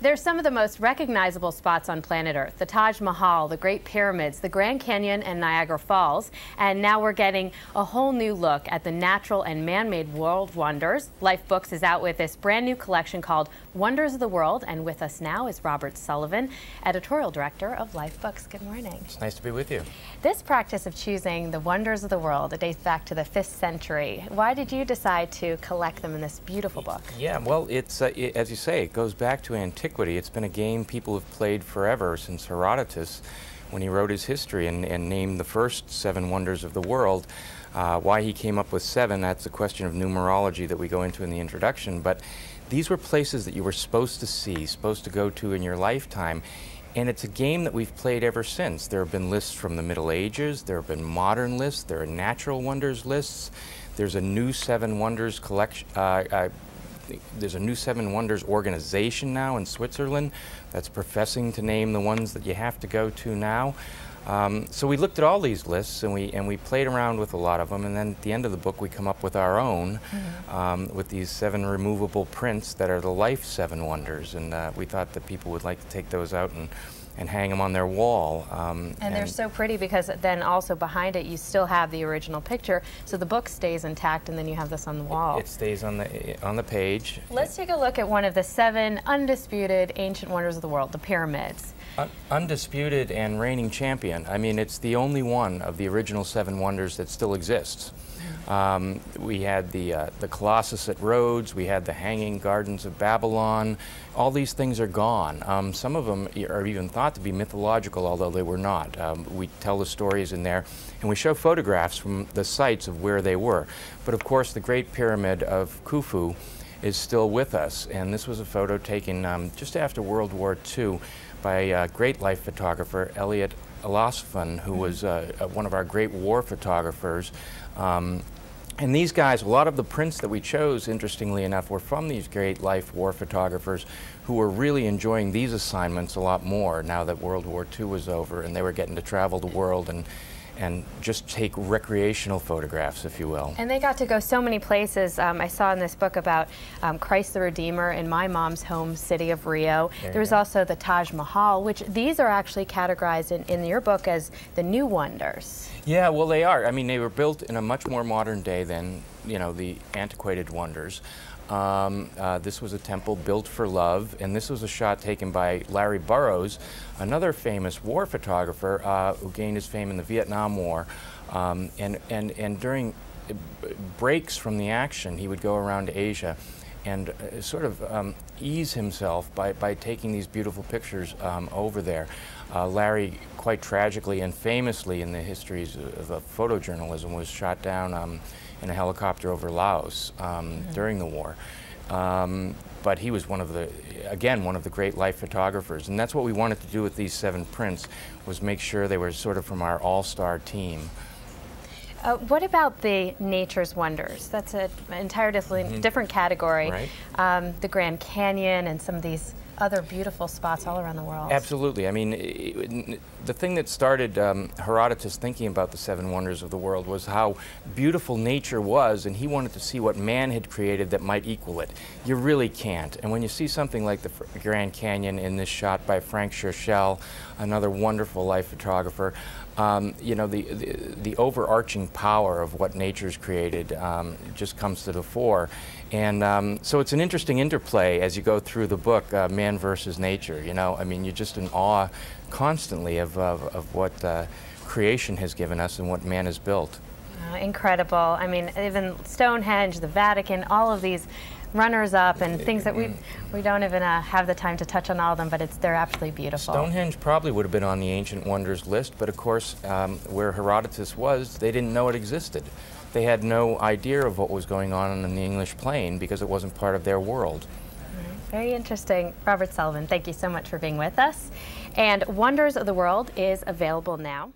They're some of the most recognizable spots on planet Earth: the Taj Mahal, the Great Pyramids, the Grand Canyon, and Niagara Falls. And now we're getting a whole new look at the natural and man-made world wonders. Life Books is out with this brand new collection called Wonders of the World, and with us now is Robert Sullivan, Editorial Director of Life Books. Good morning. It's nice to be with you. This practice of choosing the wonders of the world, it dates back to the 5th century. Why did you decide to collect them in this beautiful book? Yeah, well, it's as you say, it goes back to antiquity. It's been a game people have played forever, since Herodotus, when he wrote his history and named the first 7 wonders of the world. Why he came up with 7, that's a question of numerology that we go into in the introduction, but these were places that you were supposed to see, supposed to go to in your lifetime. And it's a game that we've played ever since. There have been lists from the Middle Ages, there have been modern lists, there are natural wonders lists. There's a new 7 wonders collection. There's a new 7 wonders organization now in Switzerland that's professing to name the ones that you have to go to now. So we looked at all these lists and we played around with a lot of them, and then at the end of the book we come up with our own with these 7 removable prints that are the life 7 wonders, and we thought that people would like to take those out and hang them on their wall. And they're so pretty because then also behind it you still have the original picture, so the book stays intact and then you have this on the wall. It stays on the page. Let's take a look at one of the 7 undisputed ancient wonders of the world, the pyramids. Undisputed and reigning champion. I mean, it's the only one of the original 7 wonders that still exists. We had the Colossus at Rhodes, we had the Hanging Gardens of Babylon. All these things are gone. Some of them are even thought to be mythological, although they were not. We tell the stories in there, and we show photographs from the sites of where they were. But of course, the Great Pyramid of Khufu is still with us, and this was a photo taken just after World War II by a great life photographer, Sullivan, who was one of our great war photographers. And these guys, a lot of the prints that we chose, interestingly enough, were from these great life war photographers who were really enjoying these assignments a lot more now that World War II was over, and they were getting to travel the world and just take recreational photographs, if you will. And they got to go so many places. I saw in this book about Christ the Redeemer in my mom's home city of Rio. There was also the Taj Mahal, which these are actually categorized in your book as the new wonders. Yeah, well, they are. I mean, they were built in a much more modern day than, you know, the antiquated wonders. This was a temple built for love, and this was a shot taken by Larry Burroughs, another famous war photographer who gained his fame in the Vietnam War. And during breaks from the action, he would go around Asia and sort of ease himself by taking these beautiful pictures over there. Larry, quite tragically and famously in the histories of photojournalism, was shot down in a helicopter over Laos during the war. But he was one of the great life photographers, and that's what we wanted to do with these 7 prints, was make sure they were sort of from our all-star team. What about the nature's wonders? That's an entirely different category. Right. The Grand Canyon and some of these other beautiful spots all around the world. Absolutely. I mean, the thing that started Herodotus thinking about the 7 wonders of the world was how beautiful nature was, and he wanted to see what man had created that might equal it. You really can't. And when you see something like the Grand Canyon in this shot by Frank Churchill, another wonderful life photographer, you know, the overarching power of what nature's created just comes to the fore. And so it's an interesting interplay as you go through the book, man versus nature. You know, I mean, you're just in awe constantly of what creation has given us and what man has built. Incredible. I mean, even Stonehenge, the Vatican, all of these runners-up and things that we don't even have the time to touch on all of them, but they're absolutely beautiful. Stonehenge probably would have been on the ancient wonders list, but of course, where Herodotus was, they didn't know it existed. They had no idea of what was going on in the English plain because it wasn't part of their world. Very interesting. Robert Sullivan, thank you so much for being with us. And Wonders of the World is available now.